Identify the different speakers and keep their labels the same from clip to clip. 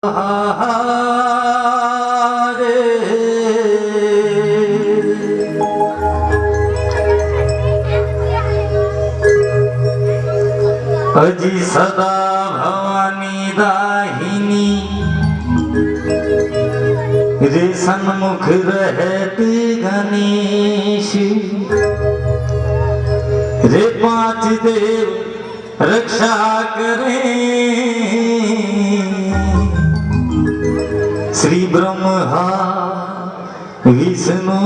Speaker 1: अजी सदा भवानी दाहिनी रे सन्मुख रहते गणेश रे पांच देव रक्षा करें श्री ब्रह्मा विष्णु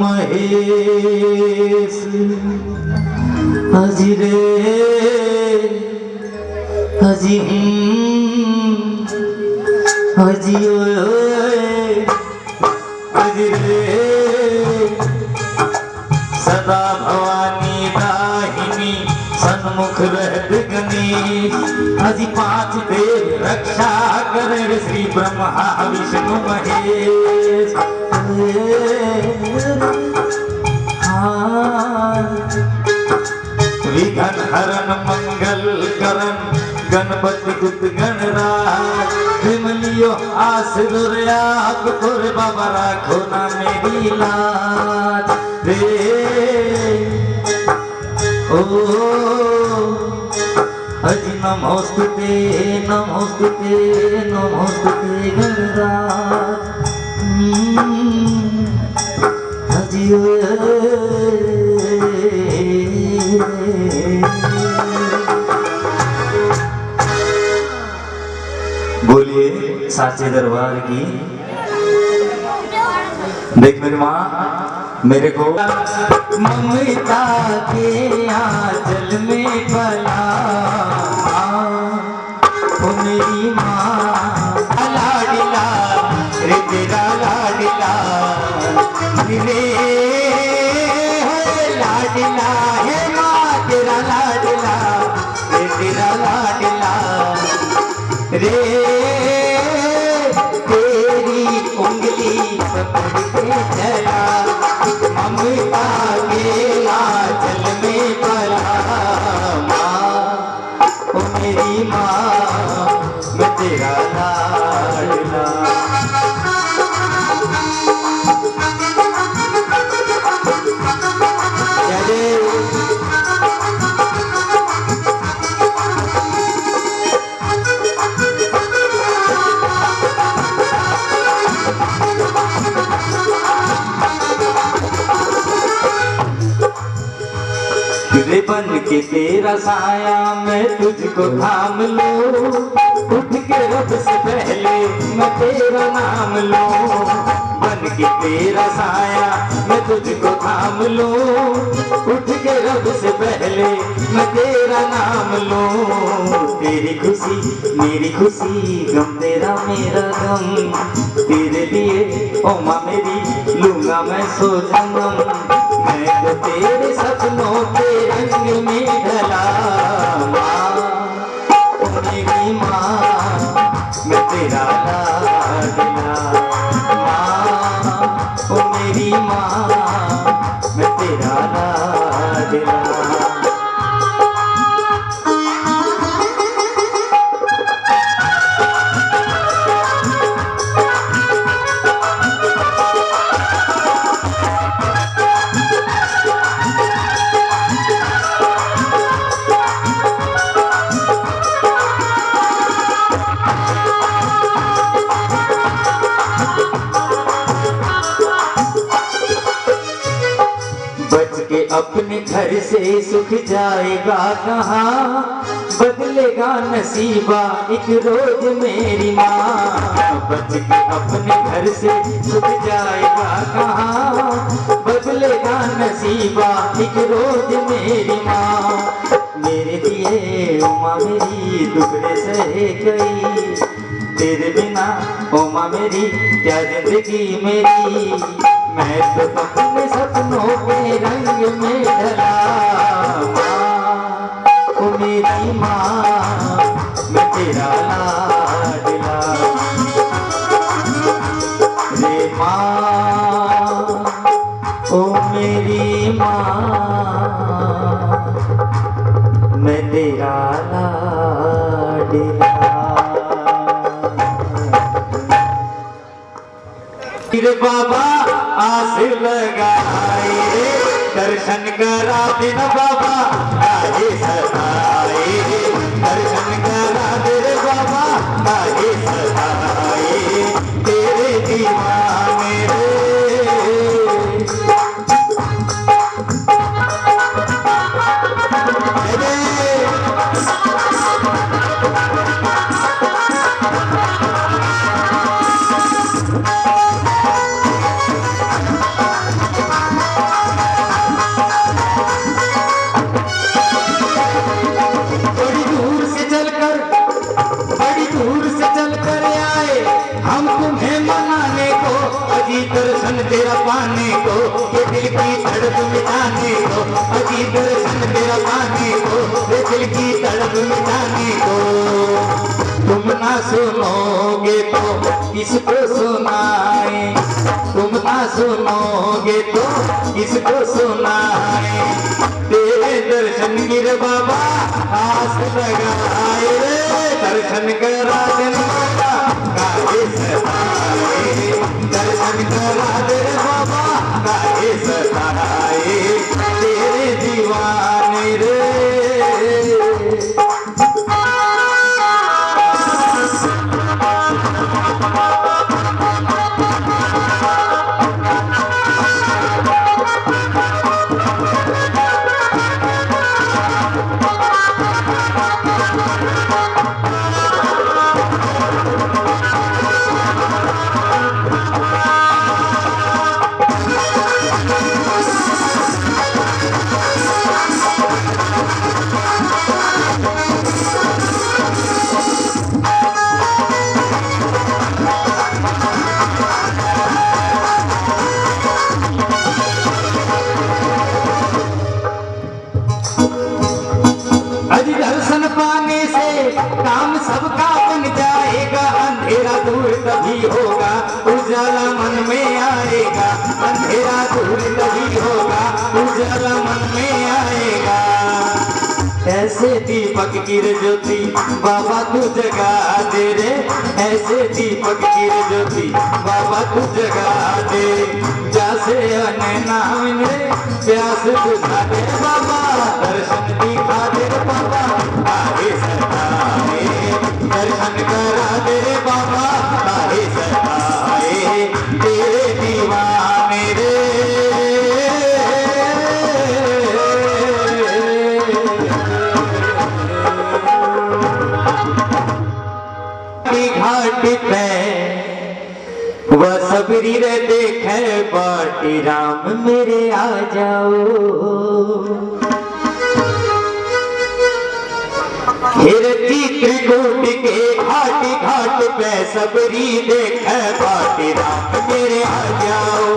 Speaker 1: महेश अजी रे अजी अजी अजी रे सदा भवानी दाहिनी सन्मुख रहत गणेश अजी पांच देव रक्षा करे श्री ब्रह्मा विष्णु महेश विघ्न हरण मंगल करण गणपति गुप्त गणराज विमलियो आसुर आप तोरे बाबा राखो ना मेरी लाज रे ओ अजी नमोस्तुते नमोस्तुते नमोस्तुते गणराज अजी बोलिए साचे दरबार की। देख मेरी माँ मेरे को ममता के आंचल में पला ओ मेरी माँ लाडला रे तेरा लाडला रे लाडला है माँ तेरा लाडला रे तेरा लाडला रे तेरी उंगली पकड़ के चला ममता के आंचल में पला माँ ओ मेरी माँ मैं तेरा लाडला बन के तेरा साया मैं तुझको थाम लूं उठ के रब से पहले मैं तेरा नाम लूं बन के तेरा साया मैं तुझको थाम लूं उठ के रब से पहले मैं तेरा नाम लूं तेरी खुशी मेरी खुशी गम तेरा मेरा गम तेरे लिए ओ माँ मेरी लूंगा मैं सो जन्म मैं तो तेरे सपनों के रंग में ढला माँ ओ मेरी माँ मैं तेरा लाडला माँ ओ मेरी माँ मैं तेरा लाडला अपने घर से सुख जाएगा कहाँ बदलेगा नसीबा एक रोज मेरी माँ बच के अपने घर से सुख जाएगा कहाँ बदलेगा नसीबा एक रोज मेरी माँ मेरे दिए उमा मेरी टुकड़े सहे गई तेरे बिना उमा मेरी क्या जिंदगी मेरी मैं तो अपने सपनों के रंग में ढला माँ ओ मेरी माँ मैं तेरा लाडला रे माँ ओ मेरी माँ मैं तेरा लाडला फिर बाबा आस लगाए रे, दर्शन करा दे न बाबा काहे सताए, दर्शन करा दे रे बाबा काहे सताए, तेरे दीवाने रे। दर्शन तेरा पाने को, ये दिल की तड़प मिटाने को, अजी दर्शन तेरा पाने को, ये दिल की तड़प मिटाने को। तुम ना सुनोगे तो किसको सुनाए, तुम ना सुनोगे तो किसको सुनाए, तेरे दर्शन गिर बाबा आस लगाए रे, दर्शन करा दे बाबा काहे सताए, दर्शन करा दे बाबा काहे सताए, तेरे दीवाने रे। दर्शन पाने से काम सबका बन जाएगा, अंधेरा दूर तभी होगा उजाला मन में आएगा, अंधेरा दूर तभी होगा उजाला मन में आएगा। ऐसे दीपक गिर ज्योति बाबा तू जगा दे रे, ऐसे दीपक गिर ज्योति बाबा तू जगा दे, जैसे अनैना में प्यास बुझा दे बाबा, दर्शन दिखा दे बाबा काहे सताए, दर्शन करा दे बाबा काहे सताए, तेरे दीवाने रे। घाट पे वह सबरी रे देखे बाटी राम मेरे आ जाओ, फिर चित्रकूट के घाट घाट पे सबरी देखे बाटी राम मेरे आ जाओ।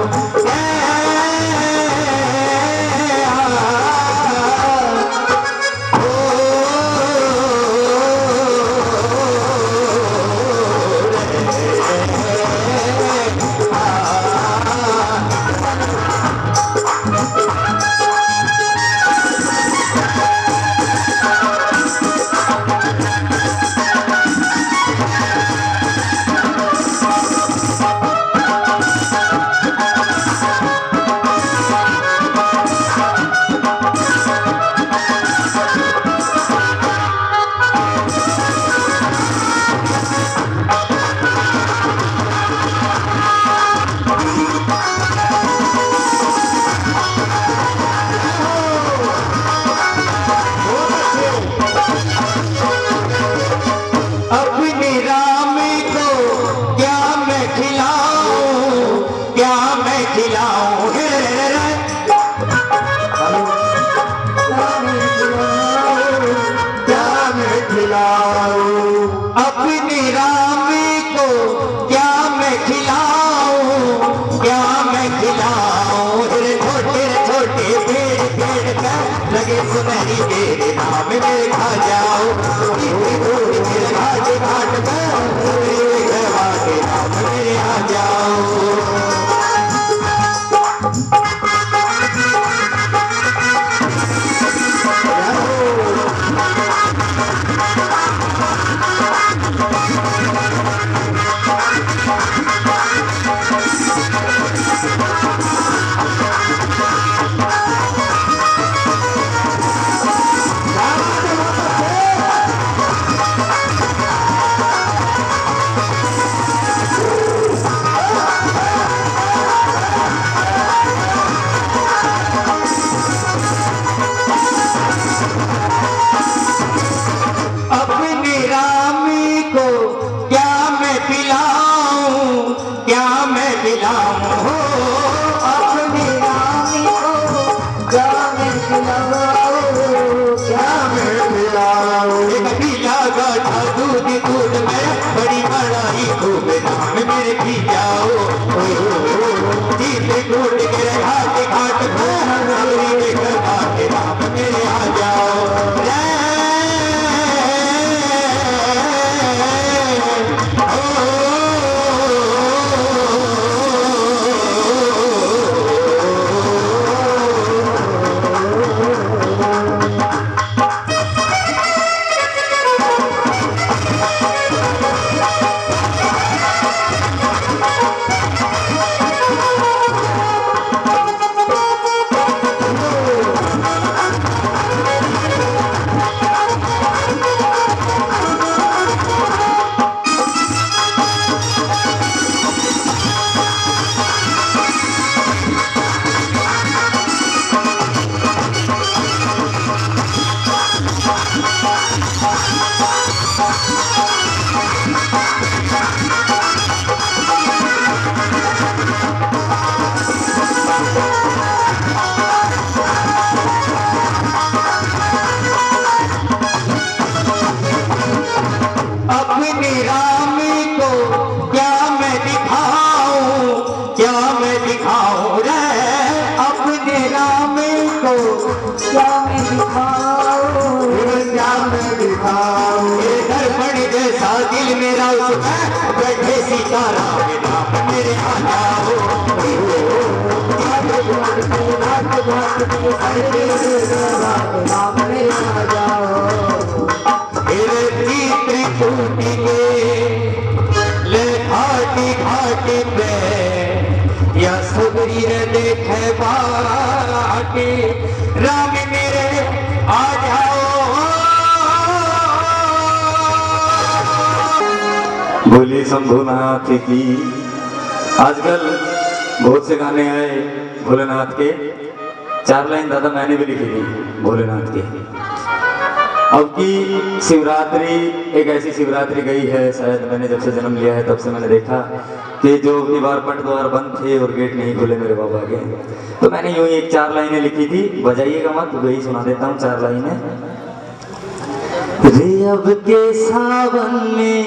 Speaker 1: पानी खूब नाम मेरे की जाओ जीत कूट के घाट घाट के नाम मेरे आ जाओ दिल मेरा उसमें बैठे सीताराम नाम मेरे आ जाओ नाम मेरे आ जाओ त्रिकुटी के ले घाटी घाटी पे या सुगरी देखे बाटी राम मेरे आ जाओ। बोलिए शंभुनाथ की। आजकल बहुत से गाने आए भोलेनाथ के, 4 लाइन दादा मैंने भी लिखी थी भोलेनाथ के। अब की शिवरात्रि एक ऐसी शिवरात्रि गई है, शायद मैंने जब से जन्म लिया है तब से मैंने देखा कि जो अगली बार पट द्वार बंद थे और गेट नहीं खुले मेरे बाबा के, तो मैंने यूं ही एक 4 लाइनें लिखी थी, बजाइएगा मत, वही सुना देता हूँ 4 लाइनें। रे अब के सावन में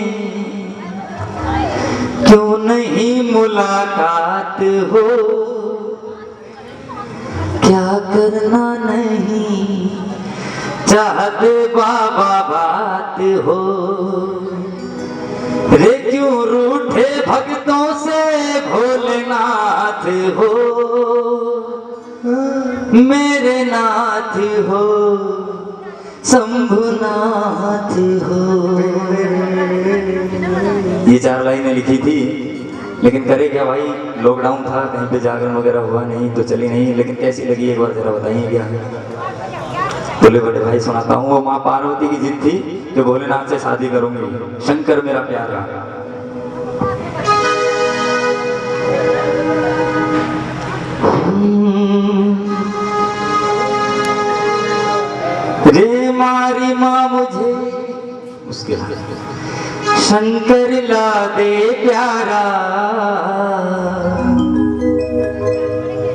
Speaker 1: क्यों नहीं मुलाकात हो, क्या करना नहीं चाहते बाबा बात हो, रे क्यों रूठे भक्तों से भोलेनाथ हो, मेरे नाथ हो शंभुनाथ हो। ये 4 लाइनें लिखी थी, लेकिन करे क्या भाई, लॉकडाउन था, कहीं पे जागरण वगैरह हुआ नहीं तो चली नहीं, लेकिन कैसी लगी एक बार जरा बताइए क्या। बोले बड़े भाई सुनाता हूँ। वो माँ पार्वती की जिद थी कि भोलेनाथ से शादी करूंगी, शंकर मेरा प्यारा। रे मारी माँ मुझे उसके शंकर ला दे प्यारा,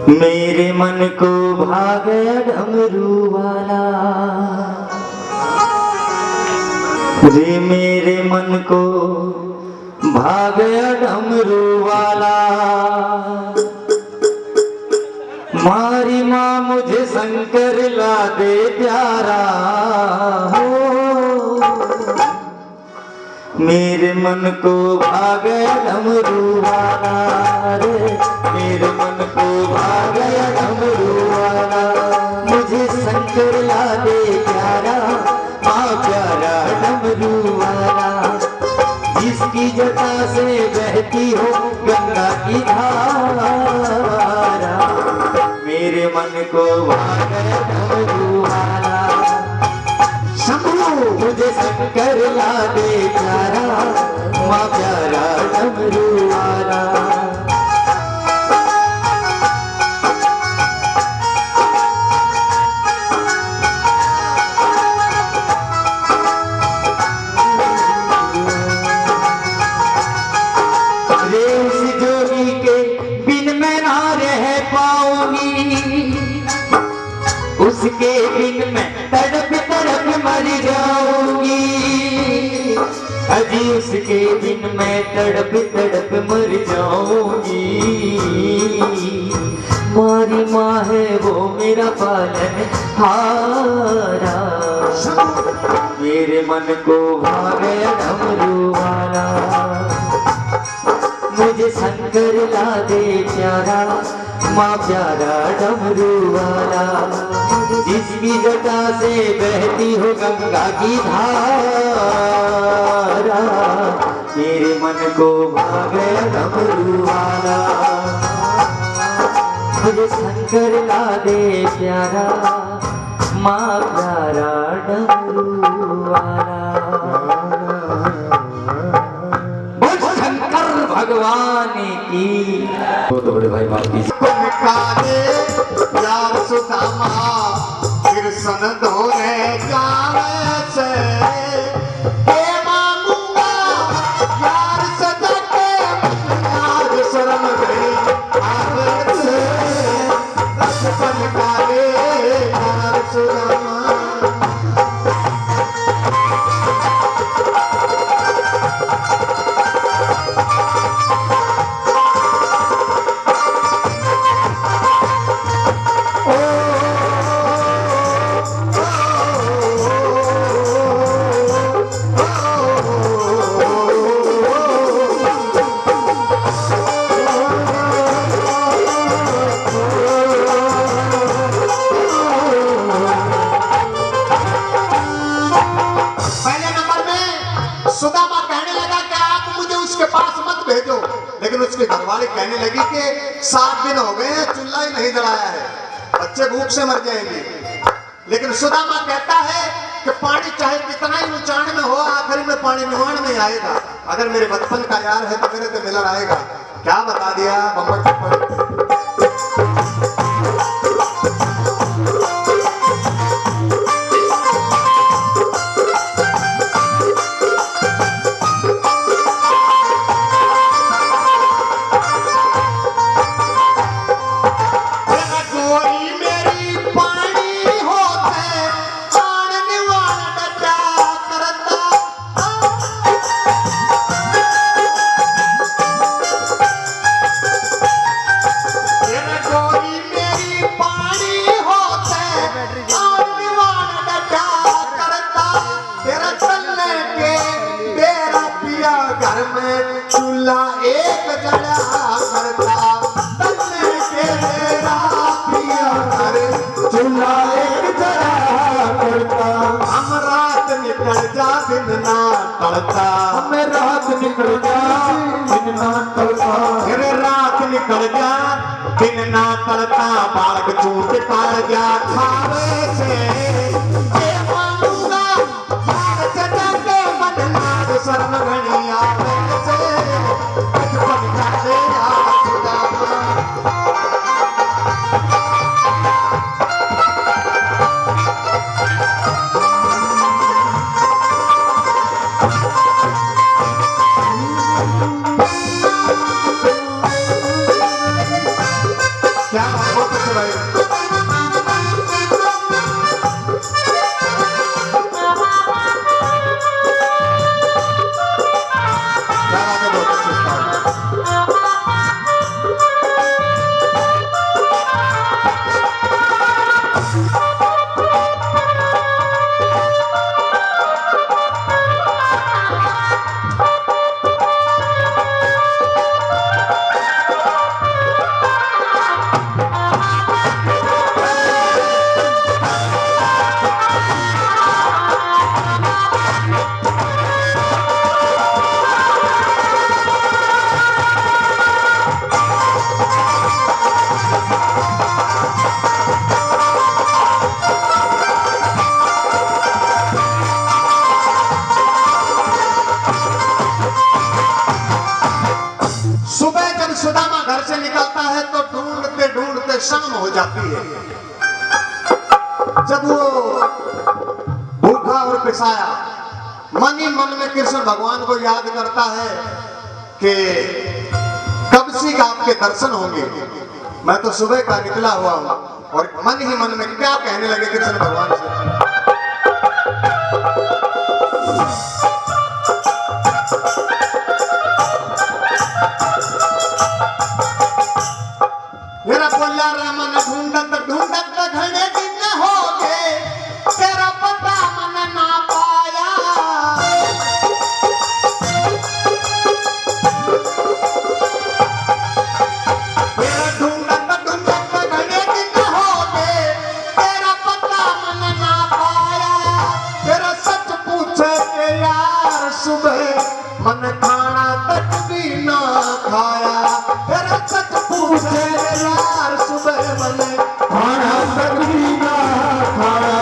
Speaker 1: मेरे मन को भाग डमरू वाला, रे मेरे मन को भाग डमरू वाला, मारी माँ मुझे शंकर ला दे प्यारा हो, मेरे मन को भाग डमरू वाला, रे मेरे मन को भाग डमरू वाला, मुझे शंकर ला दे प्यारा, माँ प्यारा डमरू वाला, जिसकी जटा से बहती हो गंगा की धारा, मेरे मन को भाग डमरू वाला, शंभू मुझे शंकर ला दे प्यारा, माँ प्यारा डमरू वाला। रे उस जोगी के बिन मैं ना रह पाऊंगी, उसके बिन मैं तड़प तड़प मर जाऊंगी, अजी उस जिसके बिन मैं तड़प तड़प मर जाऊंगी। मारी माँ है वो मेरा पालन हारा, मेरे मन को भा गया डमरू वाला। मुझे शंकर ला दे प्यारा, माँ प्यारा डमरू वाला। जिसकी जटा से बहती हो गंगा की धारा, मेरे मन को भा गया डमरू वाला। मुझे शंकर ला दे प्यारा, माँ प्यारा डमरू वाला। भगवान की तो बड़े भाई बाप की
Speaker 2: निकाले यार सुदामा फिर सन धोने जावे से के मांगूंगा यार सदा के यार शर्म गई आगे से रस निकाले यार सुदामा। सुदामा कहने लगा कि आप मुझे उसके पास मत भेजो, लेकिन उसके घरवाले कहने लगी कि 7 दिन हो गए हैं चूल्हा ही नहीं जलाया है, बच्चे भूख से मर जाएंगे। लेकिन सुदामा कहता है कि पानी चाहे कितना ही ऊंचाण में हो, आखिरी में पानी निवाण में आएगा। अगर मेरे बचपन का यार है तो मेरे तो मिलन आएगा। क्या बता दिया बम्बई। चूल्हा एक जला करता तन्ने के तेरा पिया घर, चूल्हा एक जला करता। हम रात निकल जा दिन ना टलता, हमें रात निकल जा दिन ना टलता। फिर रात निकल जा दिन ना टलता, बालक चूट कर जा खावे से ये मानूंगा यार सदा के मन नाद शर्म घनी आवे से। क्या बहुत अच्छा भाई। सुदामा घर से निकलता है तो ढूंढते ढूंढते शाम हो जाती है। जब वो भूखा और पिसाया मन ही मन में कृष्ण भगवान को याद करता है कि कब से आपके दर्शन होंगे, मैं तो सुबह का निकला हुआ हूं। और मन ही मन में क्या कहने लगे कृष्ण भगवान से। बोला रमन ढूंढत ढूंढत घने दिन हो गए, तेरा पता मन ना पाया। तेरा ढूंढत ढूंढत घने दिन हो गए, तेरा पता मन ना पाया। तेरा सच पूछे के यार सुबह मन खाना तक भी ना खाया। तेरा सच पूछे यार सुबह मन खाना तक भी ना खाया।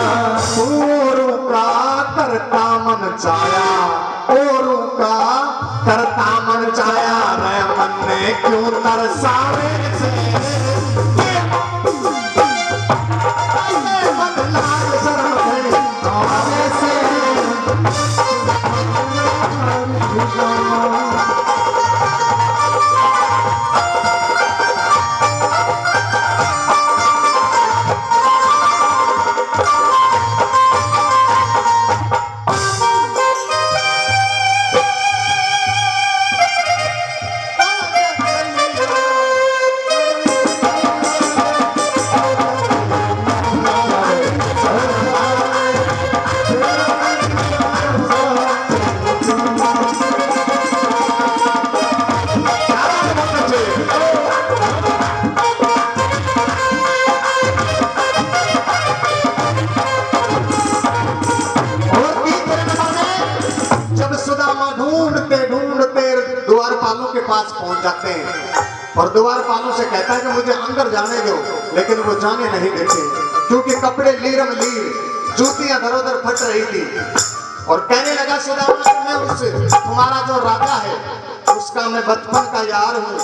Speaker 2: औरों का करता मन चाया, औरों का करता मन चाया। मैं मन ने क्यों तरसावे से मन लाल शर्म है आवे से। द्वारपालों के पास पहुंच जाते हैं और द्वारपालों से कहता है कि मुझे अंदर जाने दो, लेकिन वो जाने नहीं देते क्योंकि कपड़े लीरम लीर, जूतियां दर उधर फट रही थी। और कहने लगा सुदामा मैं उससे तुम्हारा जो राजा है उसका मैं बचपन का यार हूँ।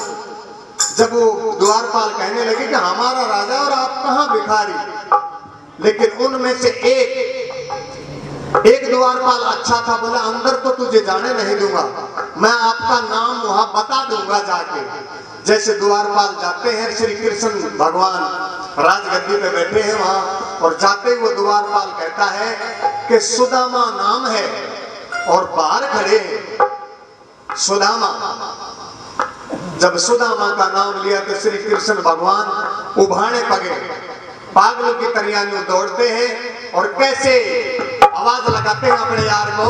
Speaker 2: जब वो द्वारपाल कहने लगे कि हमारा राजा और आप कहाँ भिखारी, लेकिन उनमें से एक द्वारपाल अच्छा था, बोला अंदर तो तुझे जाने नहीं दूंगा, मैं आपका नाम वहां बता दूंगा जाके। जैसे द्वारपाल जाते हैं, श्री कृष्ण भगवान राजगद्दी पे बैठे हैं वहां, और जाते ही वो द्वारपाल कहता है कि सुदामा नाम है, और बाहर खड़े हैं सुदामा। जब सुदामा का नाम लिया तो श्री कृष्ण भगवान उभाने पगे, पागलों की तरह दौड़ते हैं और कैसे आवाज लगाते हैं अपने यार को।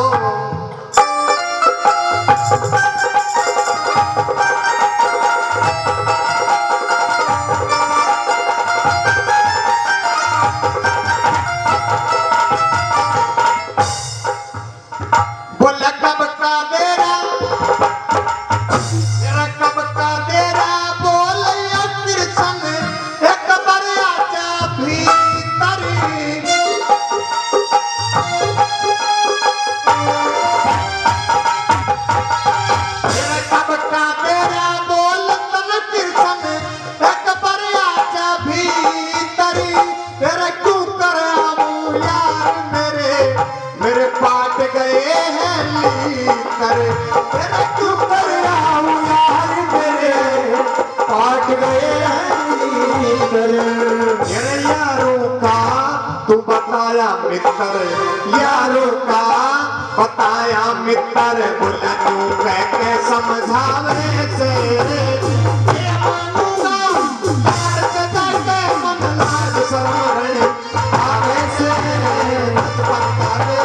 Speaker 2: बोला कब का देरा, मेरा कब का देरा, बोल कृष्ण एक बार आजा भीतर। मेरा कब का देरा, बोल कृष्ण एक बार आजा भीतर। तेरा क्यों कर आऊं यार मेरे पाट गए हैं लीकर। तेरा क्यों कर आऊं यार मेरे पाट गए हैं लीकर। मेरे यारों का तू बताया मित्र, यारों का बताया मित्र, बोला तू कह के समझावे से ये मानूंगा यार सदा के मन लाज शरण आवे से बतावे।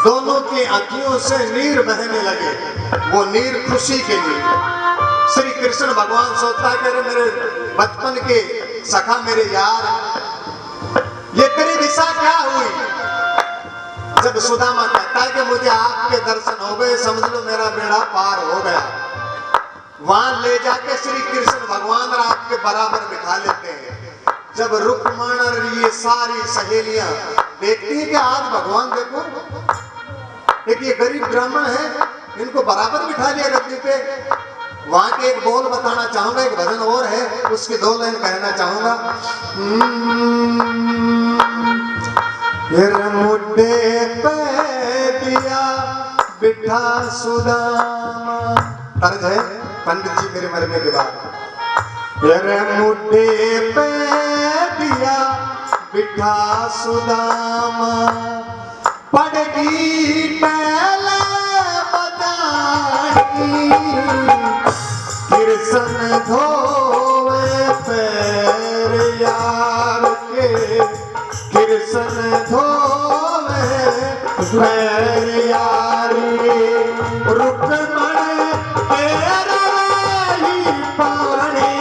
Speaker 2: दोनों की आंखों से नीर बहने लगे, वो नीर खुशी के लिए। श्री कृष्ण भगवान सोचता है कि मेरे बचपन के सखा मेरे यार, ये तेरी दिशा क्या हुई। जब सुदामा कहता है कि मुझे आपके दर्शन हो गए, समझ लो मेरा बेड़ा पार हो गया, वहां ले जाके श्री कृष्ण भगवान रात के बराबर बिठा लेते हैं। जब रुक्मण और ये सारी सहेलियां देखती है कि आज भगवान देखो, एक ये गरीब ब्राह्मण है, इनको बराबर बिठा लिया गद्दी पे। वहां के एक बोल बताना चाहूंगा, एक भजन और है, उसकी 2 लाइन कहना चाहूंगा। मुड्ढे पे दिया बिठा सुदामा, तर्ज है पंडित जी मेरे मरने के बाद। अरे मुट्ठे पे दिया बिठा सुदामा, पड़गी पहले बतानी, कृष्ण धोवे पैर यार के, कृष्ण धोवे पैर यारी, रुक्मण तेरा ही पानी,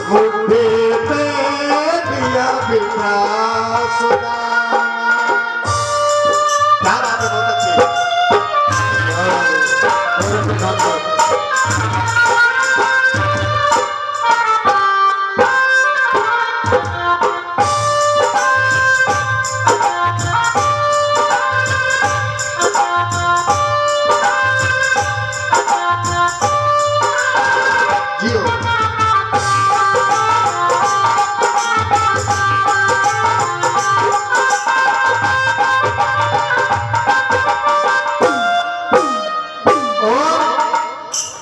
Speaker 2: मुट्ठे पे दिया बिठा सुदामा। क्या बात है, बहुत अच्छी। जियो।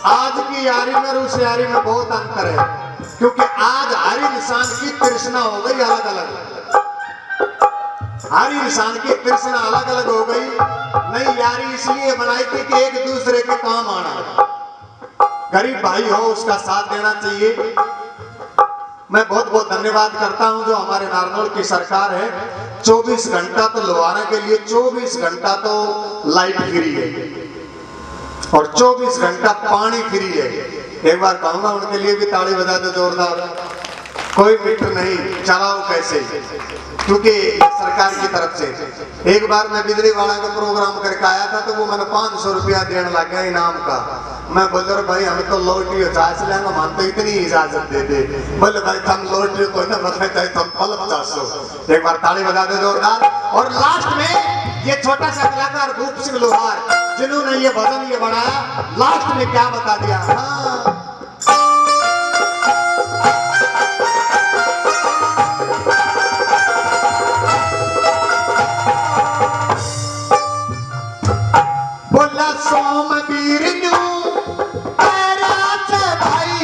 Speaker 2: आज की यारी में और उस यारी में बहुत अंतर है, क्योंकि आज हर इंसान की तृष्णा हो गई अलग अलग, हर इंसान की तृष्णा अलग अलग हो गई। नई यारी इसलिए बनाई थी कि एक दूसरे के काम आना, गरीब भाई हो उसका साथ देना चाहिए। मैं बहुत बहुत धन्यवाद करता हूं जो हमारे नारनौल की सरकार है, 24 घंटा तो लोहारा के लिए 24 घंटा तो लाइट फ्री है और 24 घंटा पानी फ्री है। एक बार कहूंगा उनके लिए भी ताली बजा दो जोरदार। कोई मीटर नहीं, चलाओ कैसे, क्योंकि सरकार की तरफ से। एक बार मैं बिजली वाला का प्रोग्राम करके आया था तो वो मैंने 500 रुपया देने लग गया इनाम का। मैं बोल रहा भाई हमें तो लॉटरी चार्ज लेंगे, हम तो इतनी इजाजत दे दे। बोले भाई तुम लॉटरी को ना बताए चाहे तुम पल 50। एक बार ताली बजा दो जोरदार। और लास्ट में ये छोटा सा कलाकार भूप सिंह लोहार जिन्होंने ये भजन ये बनाया, लास्ट में क्या बता दिया। हाँ बोला सोमवीर न्यू तेरा से भाई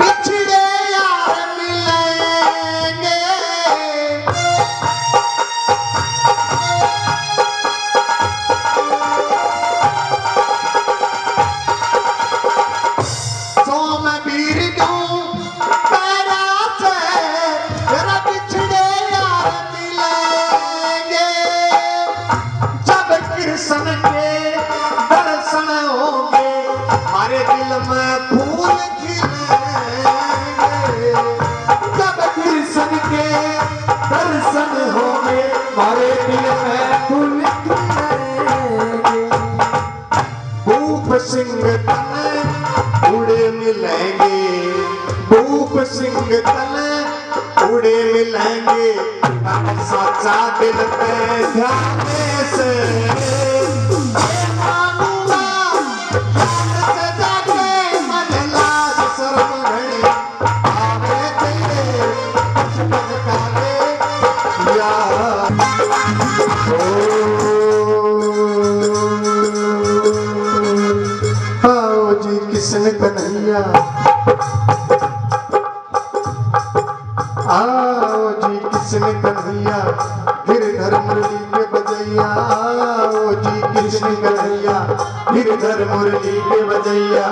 Speaker 2: बिछड़े यार मिलेंगे। सोमवीर न्यू तेरा से तेरा बिछड़े यार मिलेंगे। जब कृष्ण के दर्शन होंगे हमारे दिल में फूल खिलेंगे। जब कृष्ण के दर्शन होंगे हमारे दिल में फूल खिलेंगे। भूप सिंह तने उड़े मिलेंगे, भूप सिंह तने उड़े मिलेंगे। सच्चा दिल पे ध्यान से आओ जी कृष्ण कन्हैया, आओ जी कृष्ण कन्हैया, गिरधर मुरली के बजैया। आओ जी कृष्ण कन्हैया, गिरधर मुरली के बजैया।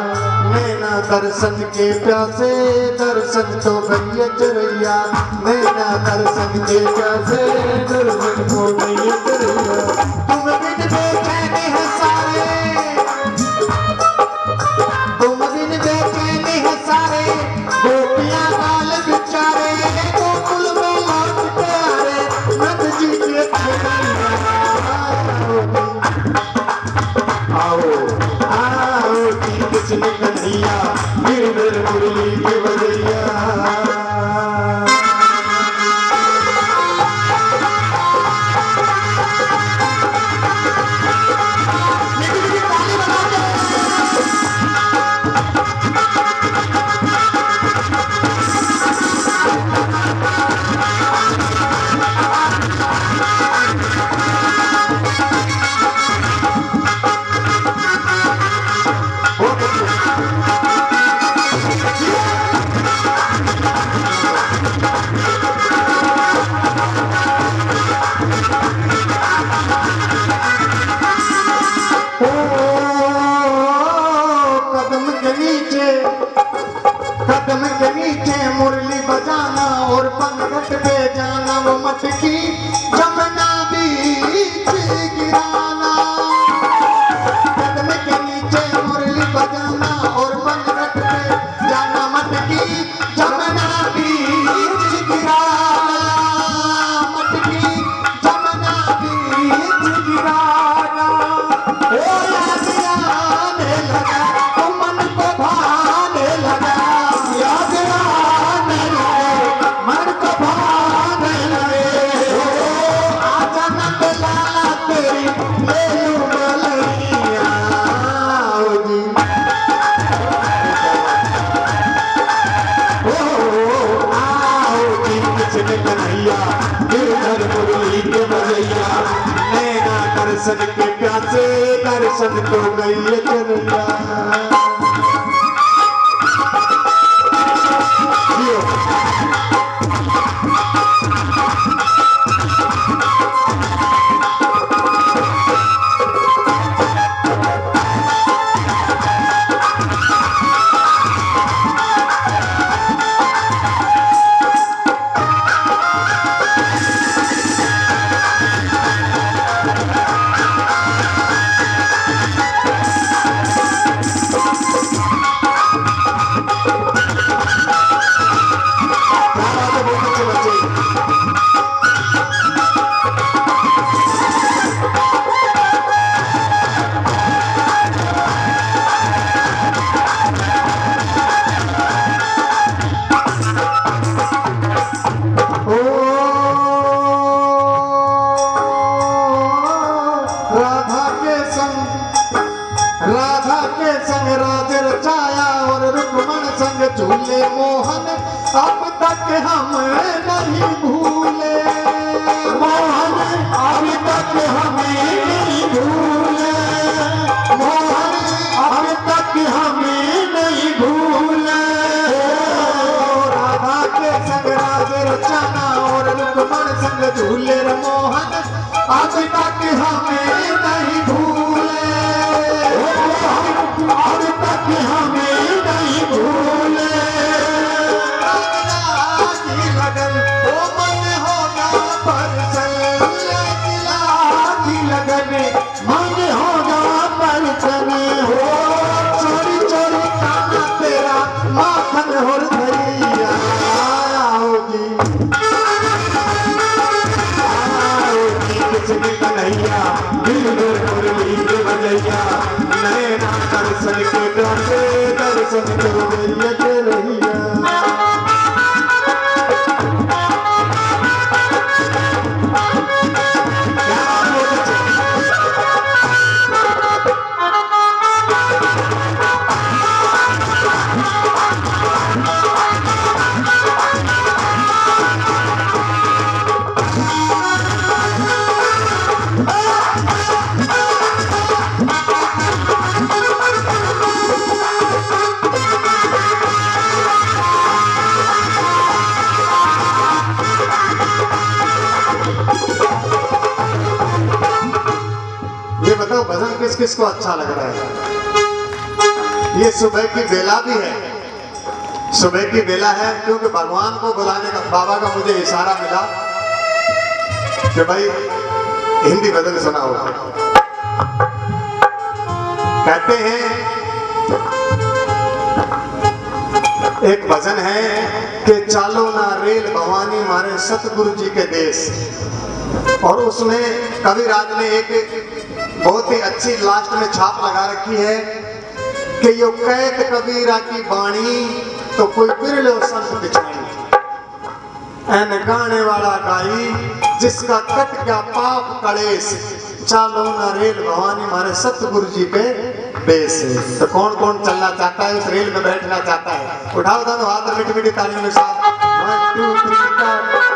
Speaker 2: नैना दर्शन के प्यासे दर्शन तो गैया चरैया। नैना दर्शन के प्यासे दर्शन तो गैया चरैया। तुम बिन बेचैन है सारे, तुम बिन बेचैन है सारे। गोपियां बाल बिचारे गोकुल में लौट के आ रहे। नंद जी के आओ आओ जी कृष्ण कन्हैया, गिरधर मुरली के बजैया। बहुत कदम के नीचे मुरली बजाना और पनघट पे जाना, वो मटकी जमुना बीच गिराना। कदम के नीचे मुरली बजाना और पनघट पे जाना, मटकी जमुना बीच गिराना, मटकी जमुना बीच गिराना। ओ याद आने लगा तो मन को भाने लगा, याद आने लगे मन को भाने लगे। ओ आजा नंद लाला तेरी ले लूं मलैया, ओ जी आओ जी किसने कन्हैया गिरधर मुरली के बजैया, नैना दर्शन के प्यासे दर्शन को गई कन्हैया। राधा के संग राज रचाया और रुक्मण संग झूले मोहन, अब तक हम नहीं भूले। मोहन अब तक हमें नहीं भूले, मोहन अब तक हमें नहीं भूले। राधा के संग राज रचाना और रुक्मण संग झूले मोहन, अब तक हमें नहीं भूले, अब तक हमें नहीं भूले। की लगन वो मन होगा परसन, की लगन मन होगा परसन। हो चोरी चोरी खाना तेरा माखन और धैया, आओगी किसने कन्हैया गिरधर मुरली के बजैया, नैना दर्शन के प्यासे दर्शन को गई कन्हैया। ये बताओ भजन किस किस को अच्छा लग रहा है? ये सुबह की बेला भी है, सुबह की बेला है, क्योंकि भगवान को बुलाने का बाबा का मुझे इशारा मिला कि भाई हिंदी भजन सुनाओ। कहते हैं एक भजन है कि चालो ना रेल भवानी मारे सतगुरु जी के देश, और उसमें कविराज ने एक बहुत ही अच्छी लास्ट में छाप लगा रखी है कि यो कैत कबीरा की बाणी तो कोई बिरलो संत बिछाई, एन गाने वाला गाई जिसका कट गया पाप कलेश, चालो ना रेल भवानी मारे सतगुरु जी के बेस। तो कौन कौन चलना चाहता है, उस रेल में बैठना चाहता है? उठाओ दोनों हाथ, मीठी मीठी तालियों के साथ 1 2 3 4।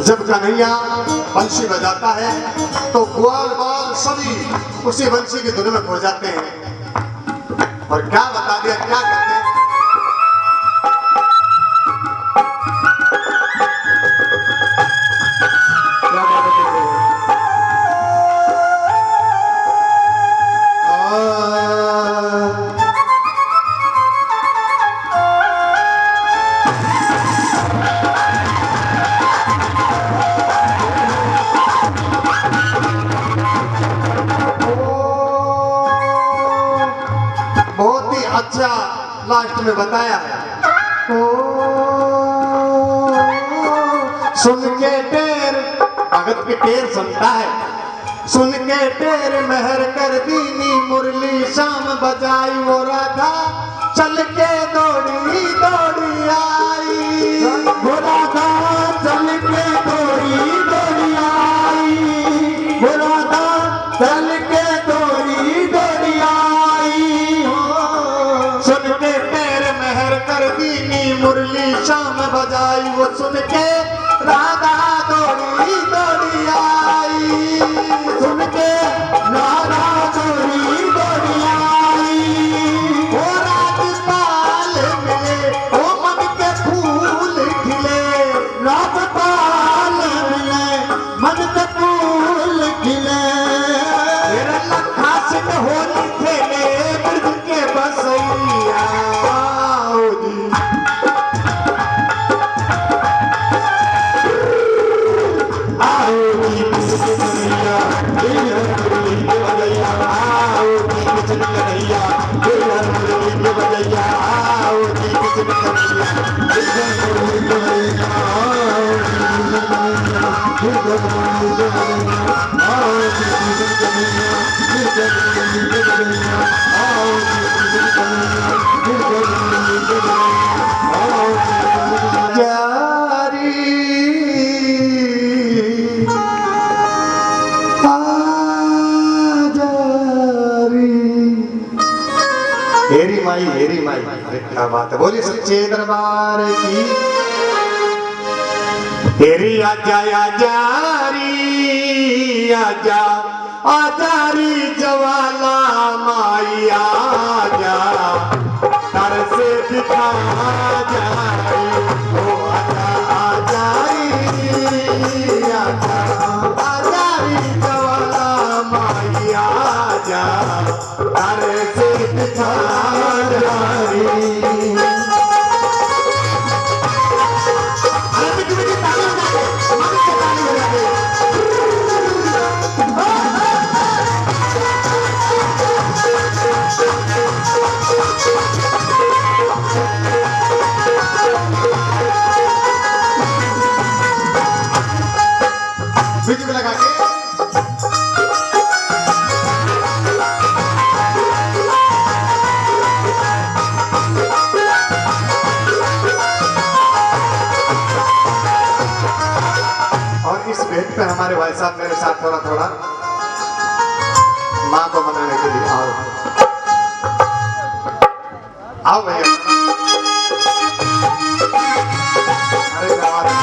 Speaker 2: जब कन्हैया बंशी बजाता है तो ग्वाल बाल सभी उसी बंशी की धुन में खो जाते हैं। और क्या बता दिया, क्या कहते हैं,
Speaker 1: क्या कहते हैं?
Speaker 2: बहुत ही अच्छा लास्ट में बताया है। सुन के टेर भगत के टेर सुनता है, सुन के टेर मेहर कर दीनी मुरली शाम बजाई वो राधा चल के दौड़ी दौड़ी आई,
Speaker 1: वो राधा चल के दौड़ी दौड़ी आई, वो राधा चल के दौड़ी दौड़ी आई हो।
Speaker 2: सुन के टेर मेहर कर दीनी मुरली शाम बजाई वो सुन के राधा दौड़ी दौड़ी आई,
Speaker 1: सुन के राधा दौड़ी दौड़ी आई।
Speaker 2: ओ राजपाल मिले ओ मन के फूल खिले,
Speaker 1: राजपाल मिले मन के फूल खिले,
Speaker 2: तेरा लखा सिंह होली खेले ब्रज के बसैया ओ जी।
Speaker 1: आओ जी कृष्ण कन्हैया तेरा मुरली के बजैया, आओ जी कृष्ण कन्हैया तेरा मुरली के बजैया, आओ जी कृष्ण कन्हैया तेरा मुरली के बजैया, आओ जी कृष्ण कन्हैया आओ जी कृष्ण कन्हैया तेरा मुरली के बजैया, आओ जी कृष्ण कन्हैया तेरा मुरली के बजैया, आओ जी कृष्ण
Speaker 2: जारी हेरी माई अरे क्या बात है, बोलिए सच्चे दरबार की। हेरी आजा आजारी आजा आजारी जवाला माई आजा कर से दिखा जाई, ओ आजा आजारी आजा आजारी जवाला माई आजा कर से दिखा जाई। बीच में लगा के और इस भेंट पे हमारे भाई साहब मेरे साथ थोड़ा थोड़ा माँ को मनाने के लिए आओ आओ भैया। अरे क्या बात है।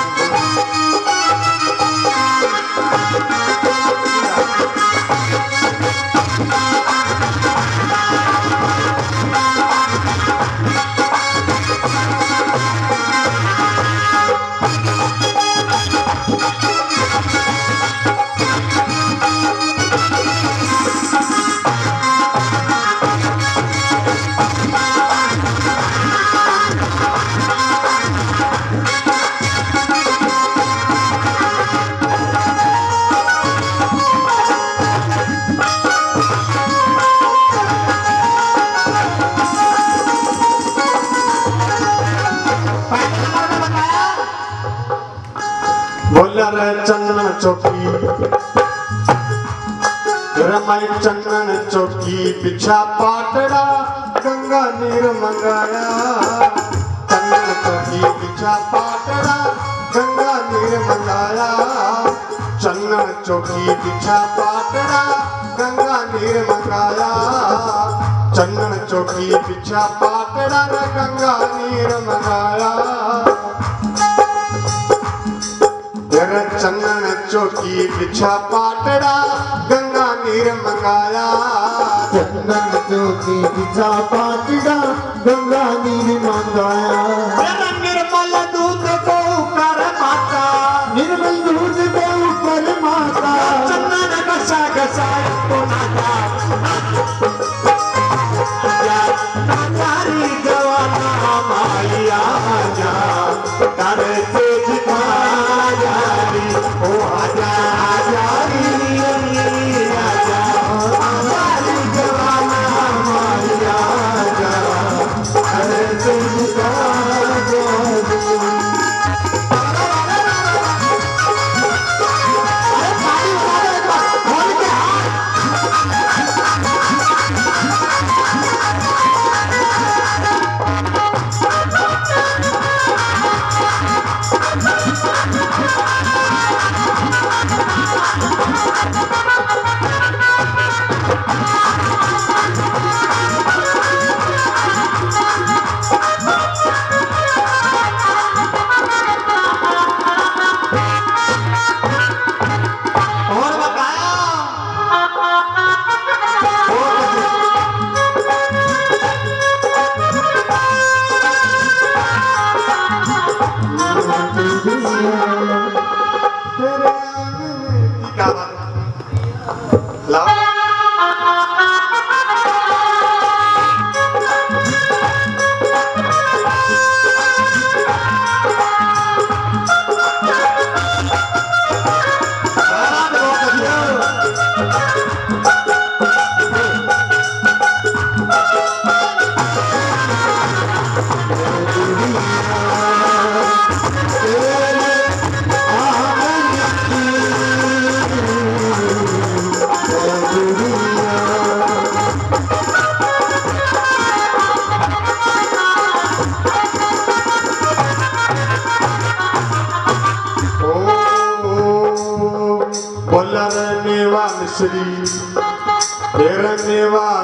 Speaker 2: बोला रे चंदन चौकी रमाई चंदन चौकी पिछा पाटड़ा गंगा नीर मंगाया, चंदन चौकी पिछा पाटड़ा गंगा नीर मंगाया, चंदन चौकी पिछा पाटड़ा गंगा नीर मंगाया, चंदन चौकी पिछा पाटड़ा गंगा नीर मंगाया। चौकी बिछा पाटड़ा गंगा नीर मंगाया
Speaker 3: चंदन चौकी बिछा पाटड़ा गंगा नीर मंगाया
Speaker 2: निर्मल दूध को कर माता
Speaker 3: निर्मल दूध के ऊपर माता
Speaker 2: चंदन घसा घसा को नाता नाचारी जवाना माया जा कर से दिखा जारी ओ आजा जारी आजा नाचारी जवाना माया जा कर से दिखा जारी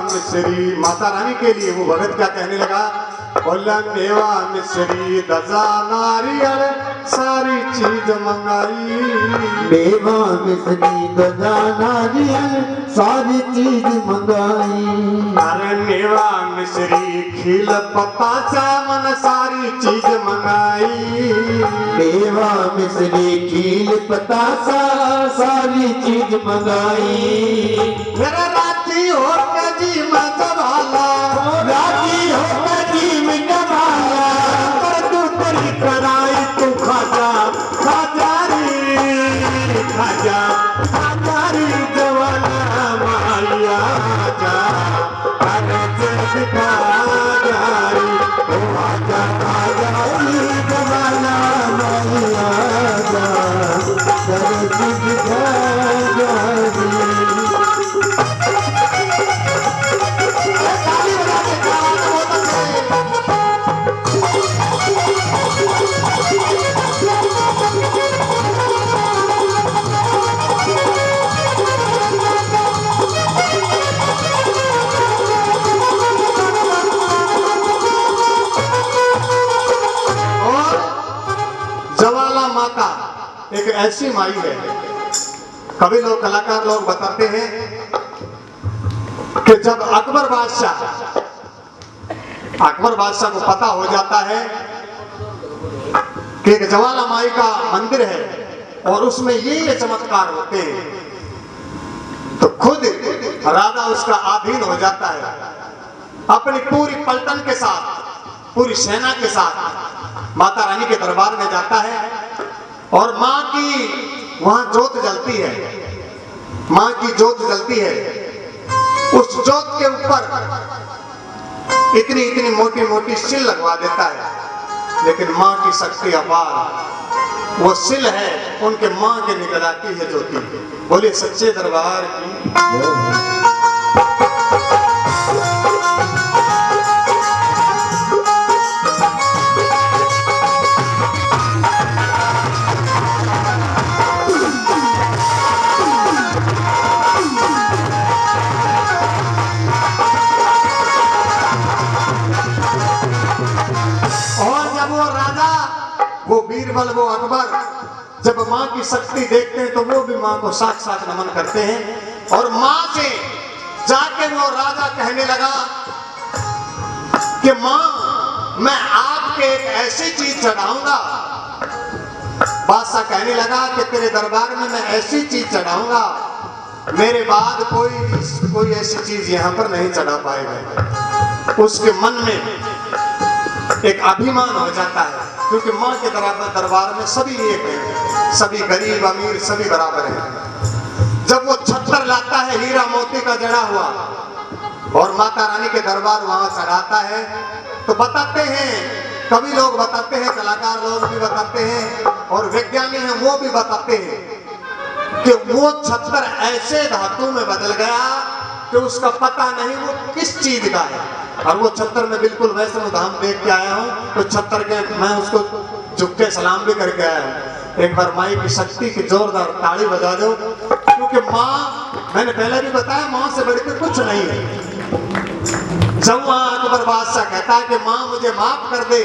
Speaker 2: मिश्री माता रानी के लिए वो भगत क्या कहने लगा बोला मेवा मिश्री दजा नारियल सारी चीज मंगाई
Speaker 3: मेवा मिश्री दजा नारियल सारी चीज मंगाई
Speaker 2: अरे मेवा मिश्री खील पत्ता चावल सारी चीज मंगाई
Speaker 3: मेवा मिश्री खील पतासा सारी चीज मंगाई
Speaker 2: मेरा राती हो जी मैं जवाला
Speaker 3: राजी हो जी में जमाया
Speaker 2: पर तू तेरी कराई तू खाजा खाजारी जवाना माया जा अरे दिखा जारी ओ आजा
Speaker 3: खाजारी जमाना माया जा करे दिखा जारी
Speaker 2: जवाला माता एक ऐसी माई है, कभी लोग कलाकार लोग बताते हैं कि जब अकबर बादशाह को पता हो जाता है कि एक जवाला माई का मंदिर है और उसमें ये चमत्कार होते हैं, तो खुद राजा उसका अधीन हो जाता है। अपनी पूरी पलटन के साथ, पूरी सेना के साथ माता रानी के दरबार में जाता है और माँ की वहां जोत जलती है, माँ की जोत जलती है। उस जोत के ऊपर इतनी इतनी मोटी मोटी सिल लगवा देता है, लेकिन माँ की शक्ति अपार, वो सिल है उनके माँ के निकल आती है ज्योति। बोले सच्चे दरबार की। वो बीरबल, वो अकबर जब माँ की शक्ति देखते हैं तो वो भी माँ को साक्षात नमन करते हैं। और माँ से जाके वो राजा कहने लगा कि माँ मैं आपके एक ऐसी चीज चढ़ाऊंगा। बादशाह कहने लगा कि तेरे दरबार में मैं ऐसी चीज चढ़ाऊंगा मेरे बाद कोई ऐसी चीज यहाँ पर नहीं चढ़ा पाएगा। उसके मन में एक अभिमान हो जाता है, क्योंकि माँ के दरबार में सभी एक हैं, सभी गरीब अमीर सभी बराबर हैं। जब वो छत्तर लाता है हीरा मोती का जड़ा हुआ और माता रानी के दरबार वहां चढ़ाता है, तो बताते हैं, कवि लोग बताते हैं, कलाकार लोग भी बताते हैं और वैज्ञानिक हैं वो भी बताते हैं कि वो छत्तर ऐसे धातु में बदल गया कि उसका पता नहीं वो किस चीज का है। और वो छत्तर में बिल्कुल वैष्णो धाम देख के आया हूँ, तो छत्तर के मैं उसको झुक के सलाम भी करके आया हूँ। एक बार माई की शक्ति की जोरदार ताली बजा दो, क्योंकि माँ, मैंने पहले भी बताया, माँ से बढ़ के कुछ नहीं है। जब अकबर बादशाह कहता है कि माँ मुझे माफ कर दे,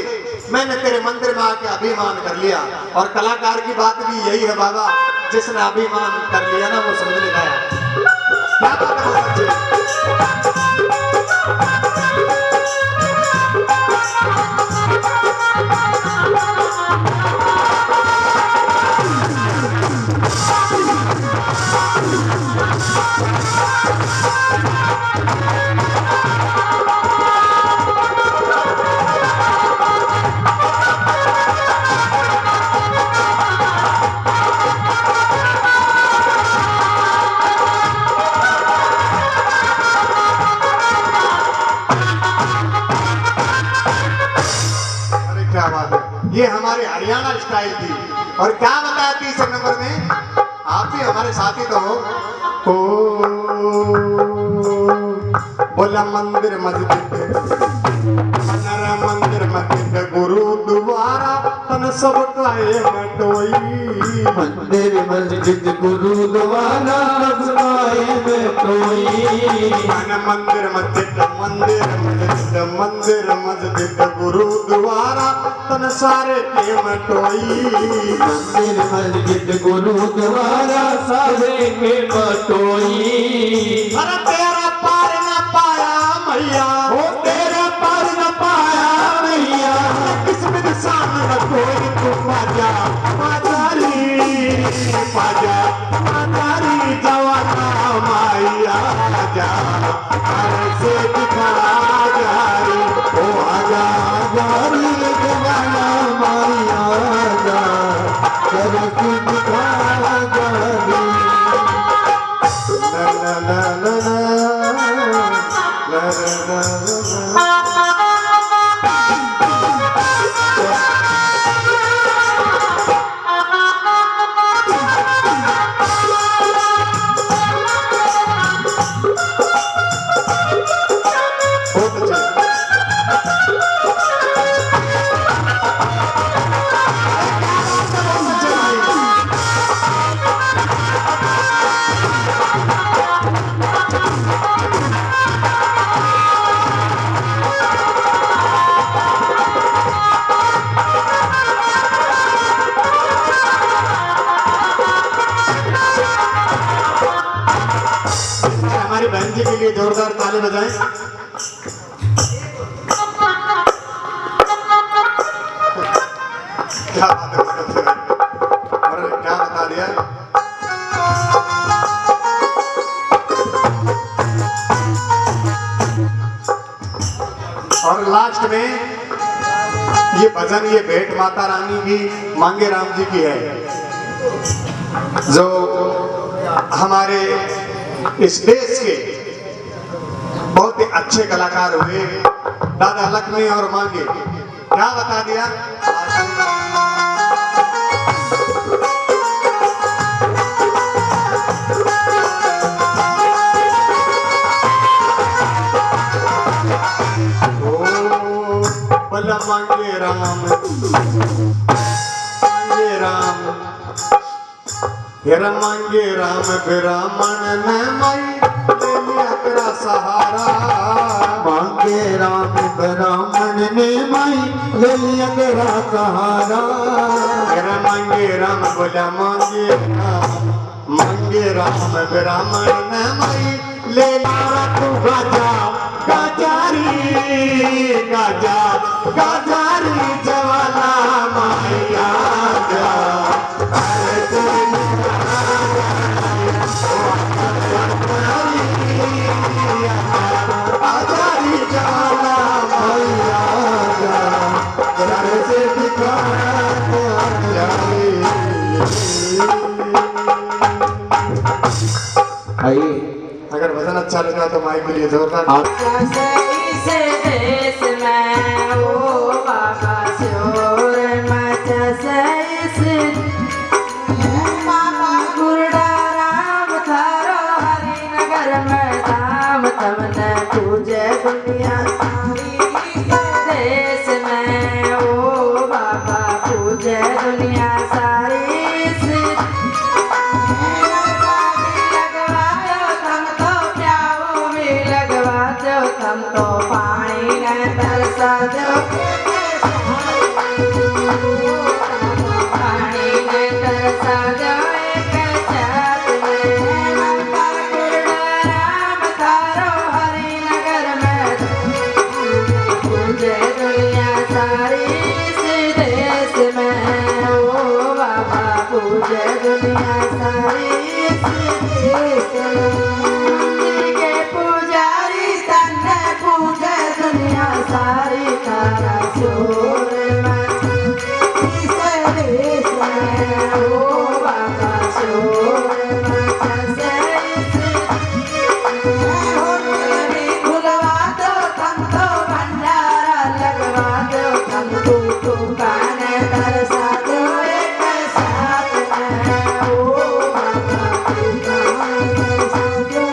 Speaker 2: मैंने तेरे मंदिर में आके अभिमान कर लिया। और कलाकार की बात भी यही है बाबा, जिसने अभिमान कर लिया ना वो समझने गया। क्या बात है बच्चे? ये हमारे हरियाणा स्टाइल थी। और क्या बताया तीसरे नंबर में, आप भी हमारे साथी तो हो। बोला मंदिर मस्जिद मंदिर मस्जिद गुरुद्वारा तन सब काए मटोई।
Speaker 1: मंदिर मस्जिद गुरुद्वारा सबकाए मटोई।
Speaker 2: मंदिर मस्जिद मंदिर मस्जिद गुरुद्वारा तन सारे के मटोई।
Speaker 1: मंदिर मस्जिद गुरुद्वारा सारे के मटोई।
Speaker 2: अरे तेरा पार न पाया मैया,
Speaker 1: ओ तेरा पार न पाया मैया,
Speaker 2: किस्मत सामने कोई तू पाजा पाजारी जवाना माया जा से दिखा जारी।
Speaker 1: ओ आजा जारी जवाना माया जा से दिखा जारी।
Speaker 2: ला ला ला ला ला ला। बहन जी के लिए जोरदार ताली बजाएं। क्या बात है, और क्या बता दिया। और लास्ट में ये भजन, ये भेंट माता रानी की मांगे राम जी की है, जो हमारे इस देश के बहुत ही अच्छे कलाकार हुए, दादा लक्ष्मी और मांगे। क्या बता दिया। बल मांगे राम हेरा मांगे राम ब्राह्मण ने माई ले लिया तेरा सहारा।
Speaker 3: मांगे राम ब्राह्मण ने माई ले लिया तेरा सहारा।
Speaker 2: हेरा मांगे राम बोला मांगे राम ब्राह्मण ने माई ले लिया तू गाजा गाजारी गाजा गाजारी जवाला माया जा।
Speaker 3: आइए
Speaker 2: अगर भजन अच्छा लगा तो माइक के लिए जोरदार।
Speaker 1: से देश में ओ बाबा शोर मच से बाबा गुरडा राम थारो हरिनगर में धाम तमने पूजे दुनिया सारी। देश में ओ बाबा पूजे दुनिया सारी। हम तो पानी न तरसा दो पानी न तरसा दो एक साथ में मंदिर गुरडा राम थारो हरिनगर में पूजे दुनिया सारी। इस देश में ओ बाबा पूजे दुनिया सारी। इस देश में सारी तारा शोर मच इस देश में ओ बाबा शोर मच से खुलवा दो तुम तो भंडारा लगवा दो तुम दुकान तरसा दो एक साथ में ओ बाबा दुकान तरसा दो।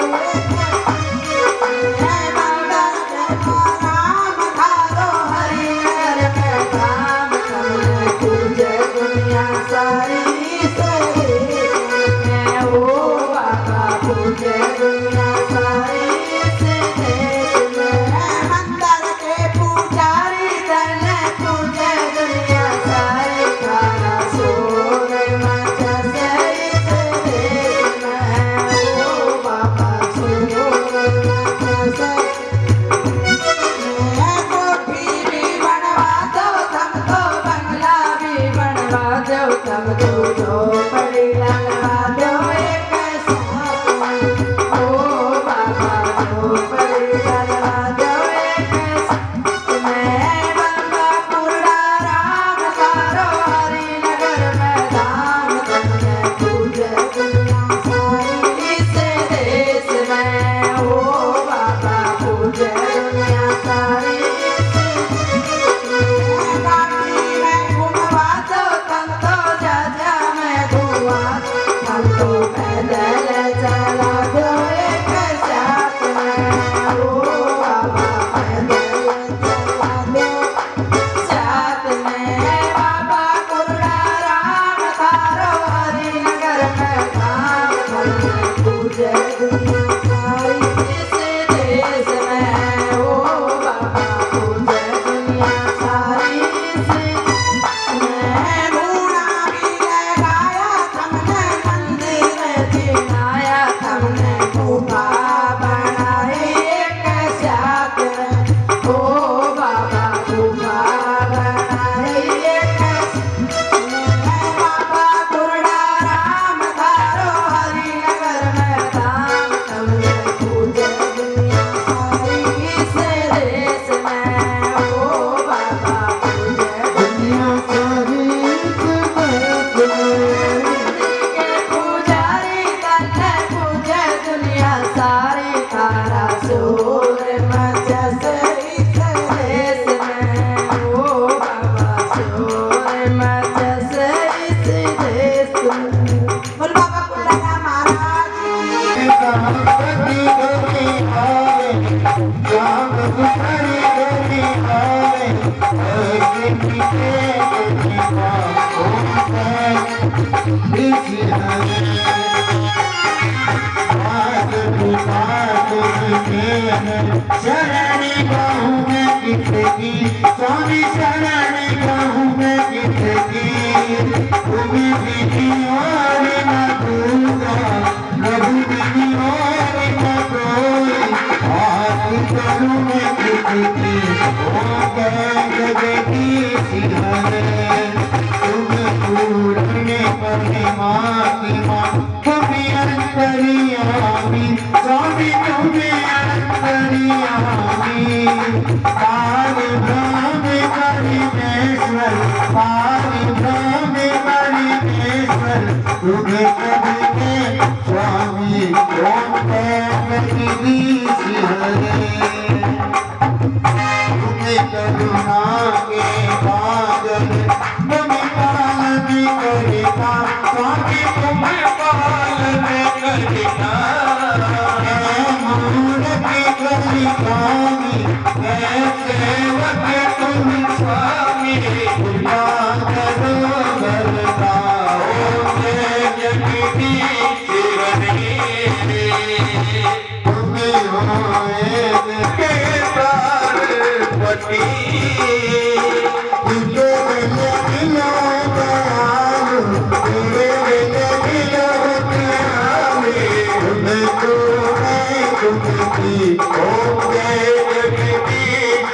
Speaker 1: सारी ओ बाबा पूजे दुनिया सारी। देश में मंदिर के पुजारी तने पूजे दुनिया सारी। तारा शोर मच से देश में ओ बाबा शोर मच से। कोठी भी बनवा दो तुम तो बंगला भी बनवा दो तुम तो झोपड़ी लगवा दो एक साथ में ओ बाबा झोपड़ी लगवा दो एक साथ में। बाबा गुरडा राम थारो हरिनगर में धाम तमने पूजे दुनिया सारी। इस देश में ओ बाबा पूजे दुनिया सारी। हम तो पैदल चला दो एक साथ में ओ बाबा पैदल चला दो साथ में। बाबा गुरडा राम थारो हरिनगर में धाम तमने पूजे दुनिया सारी। इस देश में ओ बाबा पूजे दुनिया सारी।
Speaker 3: शरणी बाहू में किसकी स्वामी शरणी बाहू में किसकी तुम्हें किसी और न दूंगा प्रभु किसी और न कोई हाथ करूँ मैं किसकी ओ जगती सिहरे तुम पूरने परिमा की माँ तुम्हें अंतरियामी स्वामी तुम्हें अंतरियामी पारिभ्रम परिमेश्वर पारिभ्रम परिमेश्वर तुम्हें कभी स्वामी ओम जगती सिहरे तुम्हें करुणा के बादल तुम्हें पालन करेगा स्वामी तुम्हें पालन करेगा मूर्ति करिकामी मैं सेवक तुम स्वामी कृपा करो बरताओ मैं जगती शिवने तुम्हें होए के पार्वती तुझे मिले मिलो दयालु तुझे मिले मिलो दयालु तुम्हें तो मैं तुमकी ओम जय जगती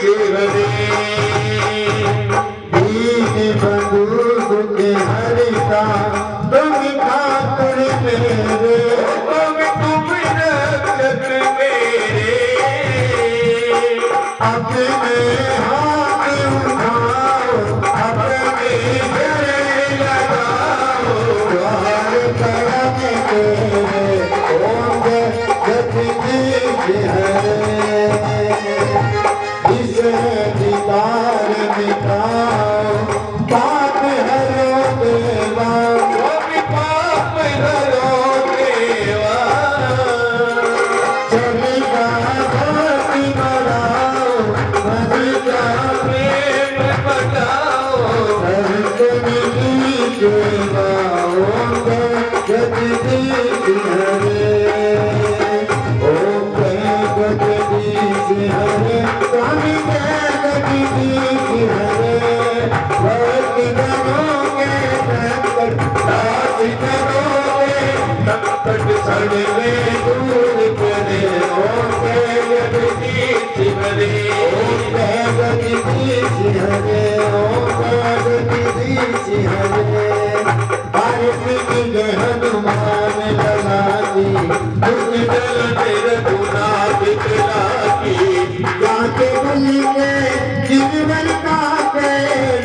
Speaker 3: शिवने दीन बंधु दुख हरिता तुम ठाकुर मेरे तुम रक्षक मेरे अपने हाथ उठाओ अपने गले लगाओ द्वार करम तेरे ओम जगती सिहरे इस दीदार मिटाओ पाप हरो देवा पाप हरो देवा चलेगा भक्ति बढ़ाओ भजिका प्रेम बचाओ सर्वनी सेवा ओम जगती सिहरे ओम जगती सिहरे स्वामी जगती सिहरे भक्ति करोगे संकट दासी करोगे संकट सड़वे दूर करे ओम जगती सिहरे ओम जगती सिहरे ओम जगती सिहरे भारत की जय हनुमान लगा दी दुष्ट दल तेरे गुना बिखरा की जाके बोलेंगे गिरवर का पे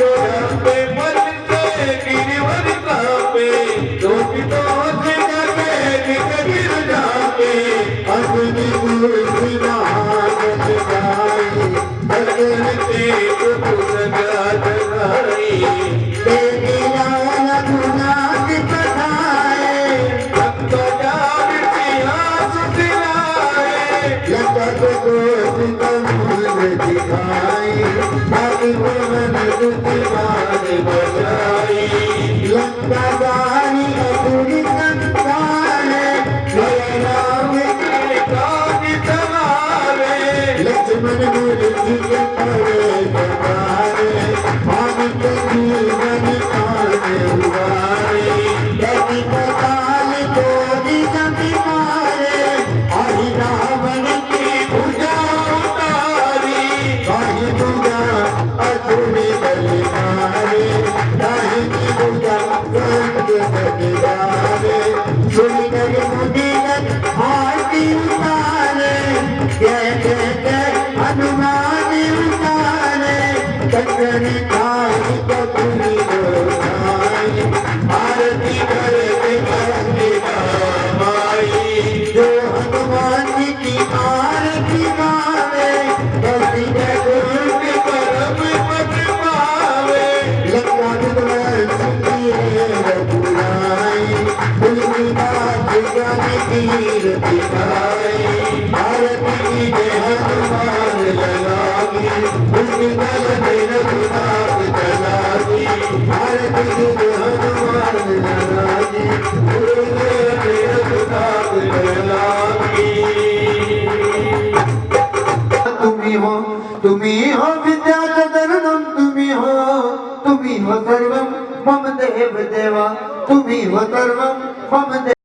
Speaker 3: रोडे पर से गिरवर का पे दोष दोष करके गिर जाके अपनी कुर्सी महान गाई बदलते कुछ जगाई तेरी लाल गुना दिखाए भक्त जान सिंहास दिलाए लखत को सितमूल दिखाई भगवान दुतिमान बचाई लंका गानी अधूरी संताने जय राम के काज चलावे लक्ष्मण मुनि के परे बचाए भावित जीवन काले उबारे यदि पताल कोटि सभी मारे हरि रावण की भुजा उतारी कहीं भुजा अधूरी बलि मारे नहीं की भुजा गंग बलिदारे सुनिकर मुनिगण आरती उतारे जय जय जय हनुमान उतारे कंचन काई कपूरी लोकाई आरती करते करते माई जो हनुमान की आरती गावे बसी जगत परम पद पावे लंका सुखी रघुराई तुलसीदास ज्ञान तीर दिखाई आरती की जय हनुमान लगावी उसकी दल में रघुनाथ चलावी भारत की जय हनुमान लगावी
Speaker 2: तुम्ही हो विद्याचं दर्दम, तुम्ही हो सर्वम मम देव देवा, तुम्ही हो सर्वम मम देव